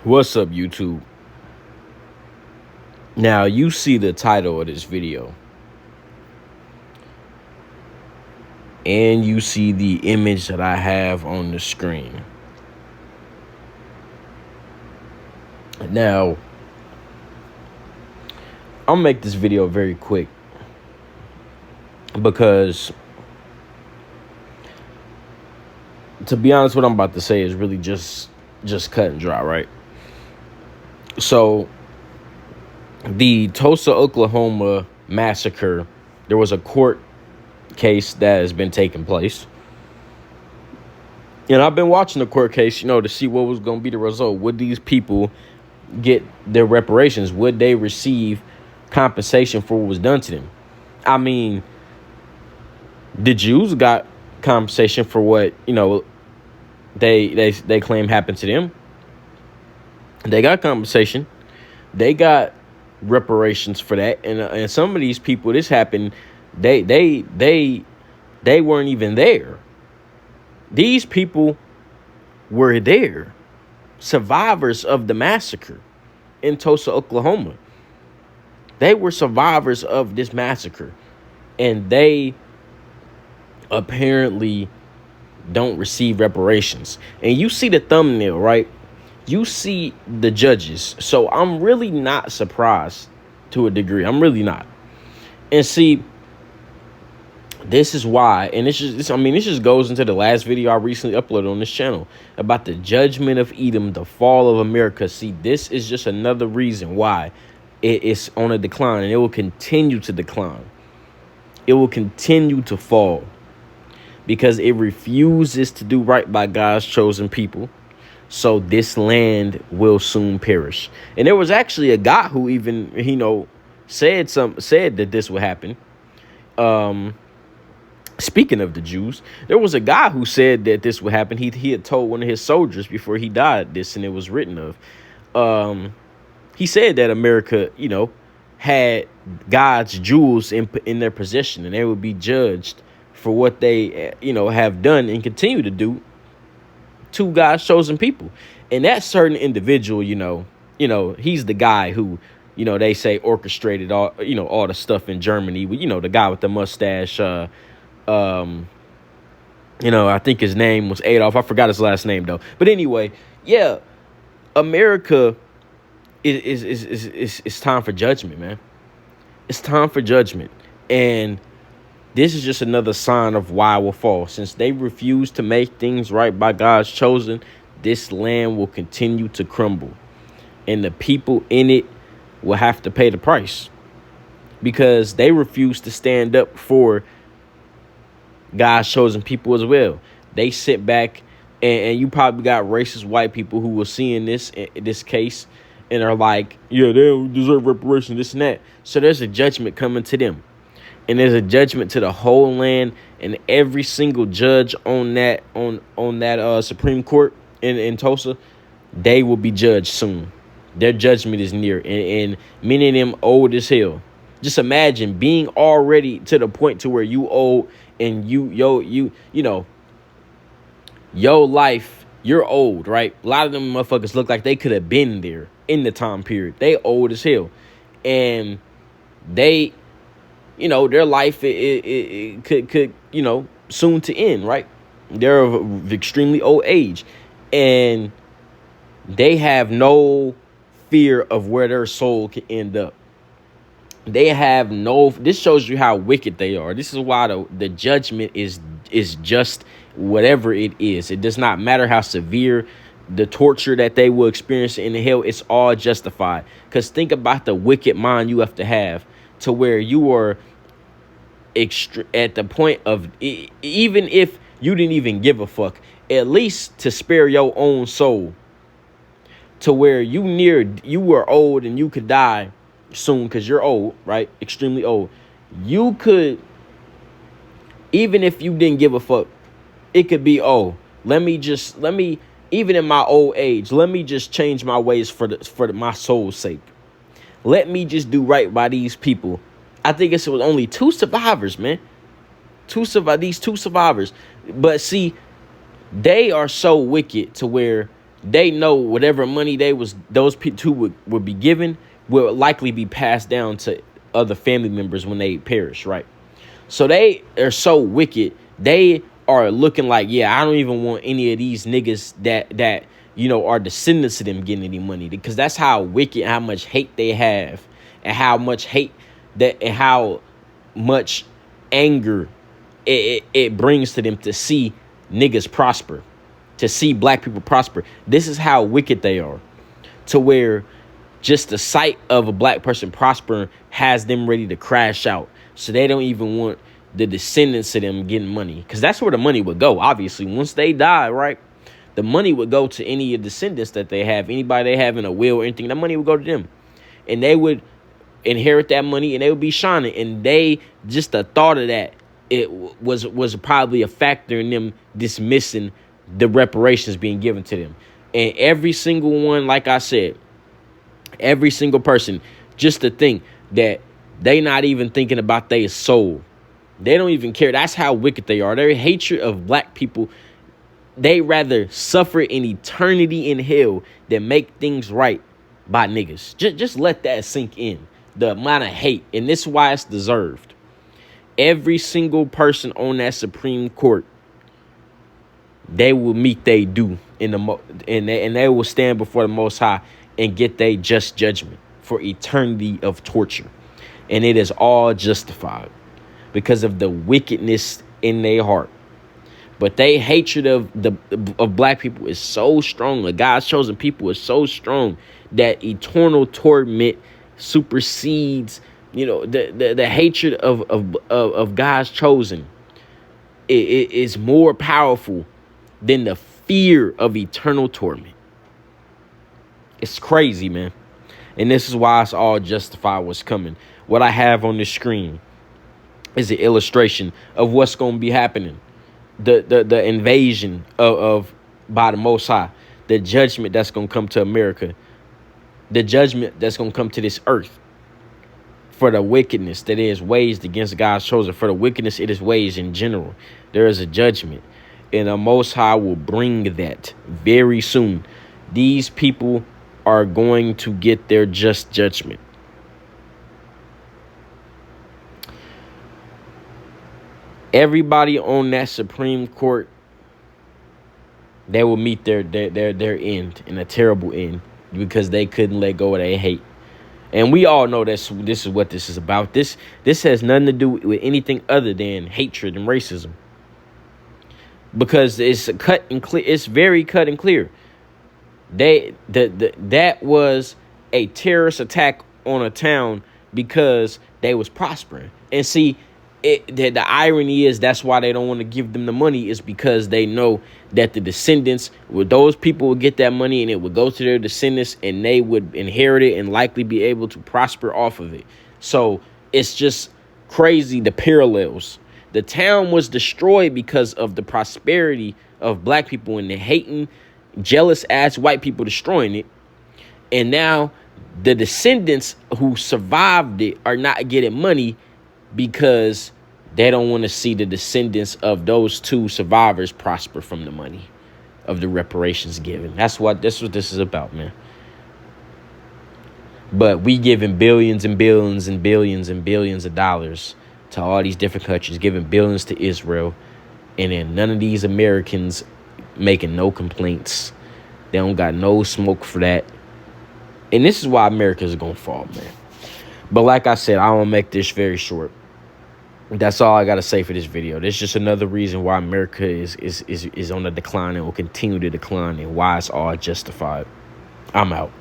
What's up, YouTube? Now, you see the title of this video, and you see the image that I have on the screen. Now, I'll make this video very quick because, to be honest, what I'm about to say is really just cut and dry, right? So, the Tulsa, Oklahoma massacre, there was a court case that has been taking place. And I've been watching the court case, to see what was going to be the result. Would these people get their reparations? Would they receive compensation for what was done to them? I mean, the Jews got compensation for what, they claim happened to them. They got compensation. They got reparations for that. And some of these people, this happened, they weren't even there. These people were there, survivors of the massacre in Tulsa, Oklahoma. They were survivors of this massacre, and they apparently don't receive reparations. And you see the thumbnail, right? You see the judges. So I'm really not surprised to a degree. I'm really not. And see, this is why, and this just goes into the last video I recently uploaded on this channel about the judgment of Edom, the fall of America. See, this is just another reason why it is on a decline, and it will continue to decline. It will continue to fall because it refuses to do right by God's chosen people. So this land will soon perish. And there was actually a guy who even, said that this would happen. Speaking of the Jews, there was a guy who said that this would happen. He had told one of his soldiers before he died this, and it was written of. He said that America, had God's jewels in their possession, and they would be judged for what they, have done and continue to do to God's chosen people. And that certain individual, he's the guy who, they say orchestrated all, all the stuff in Germany. The guy with the mustache. I think his name was Adolf. I forgot his last name though. But anyway, yeah, America is time for judgment, man. It's time for judgment. And this is just another sign of why it will fall. Since they refuse to make things right by God's chosen, this land will continue to crumble. And the people in it will have to pay the price. Because they refuse to stand up for God's chosen people as well. They sit back, and you probably got racist white people who were seeing this case and are like, yeah, they don't deserve reparation, this and that. So there's a judgment coming to them. And there's a judgment to the whole land, and every single judge on that Supreme Court in Tulsa, they will be judged soon. Their judgment is near, and many of them old as hell. Just imagine being already to the point to where you old, and your life, you're old, right? A lot of them motherfuckers look like they could have been there in the time period. They old as hell, and they, their life it could soon to end, right? They're of extremely old age, and they have no fear of where their soul can end up. They have no. This shows you how wicked they are. This is why the judgment is just whatever it is. It does not matter how severe the torture that they will experience in hell. It's all justified. Because think about the wicked mind you have to where you are at the point of, even if you didn't even give a fuck, at least to spare your own soul, to where you were old and you could die soon because you're old, right? Extremely old. You could, even if you didn't give a fuck, it could be, let me even in my old age, let me just change my ways for my soul's sake. Let me just do right by these people. I think it was only 2 survivors, man. These two survivors. But see, they are so wicked to where they know whatever money those two would be given will likely be passed down to other family members when they perish, right? So they are so wicked. They are looking like, yeah, I don't even want any of these niggas that are descendants of them getting any money, because that's how wicked, how much hate they have, and how much hate and how much anger it brings to them to see niggas prosper, to see black people prosper. This is how wicked they are, to where just the sight of a black person prospering has them ready to crash out. So they don't even want the descendants of them getting money, because that's where the money would go. Obviously, once they die, right, the money would go to any of the descendants that they have, anybody they have in a will or anything. That money would go to them, and they would inherit that money, and they would be shining. And they, just the thought of that, it was probably a factor in them dismissing the reparations being given to them. And every single one, like I said, every single person, just to think that they not even thinking about their soul. They don't even care. That's how wicked they are. Their hatred of black people, they rather suffer an eternity in hell than make things right by niggas. Just let that sink in. The amount of hate. And this is why it's deserved. Every single person on that Supreme Court, they will meet they due and they will stand before the Most High and get their just judgment for eternity of torture. And it is all justified because of the wickedness in their heart. But they hatred of black people is so strong. The God's chosen people is so strong that eternal torment supersedes, the hatred of God's chosen. It is more powerful than the fear of eternal torment. It's crazy, man. And this is why it's all justified what's coming. What I have on the screen is an illustration of what's going to be happening. The invasion of by the Most High. The judgment that's going to come to America. The judgment that's going to come to this earth. For the wickedness that is waged against God's chosen. For the wickedness it is waged in general. There is a judgment. And the Most High will bring that very soon. These people are going to get their just judgment. Everybody on that Supreme Court, they will meet their end, in a terrible end, because they couldn't let go of their hate. And we all know this is what this is about. This has nothing to do with anything other than hatred and racism. Because it's cut and clear. It's very cut and clear. That was a terrorist attack on a town because they was prospering. And see, the irony is that's why they don't want to give them the money, is because they know that the descendants, those people would get that money and it would go to their descendants and they would inherit it and likely be able to prosper off of it. So it's just crazy, the parallels. The town was destroyed because of the prosperity of black people and the hating, jealous ass white people destroying it. And now the descendants who survived it are not getting money because they don't want to see the descendants of those two survivors prosper from the money of the reparations given. That's what this is about, man. But we giving billions and billions and billions and billions of dollars to all these different countries, giving billions to Israel, and then none of these Americans making no complaints. They don't got no smoke for that. And this is why America is going to fall, man. But like I said, I want to make this very short. That's all I got to say for this video. This is just another reason why America is on the decline and will continue to decline, and why it's all justified. I'm out.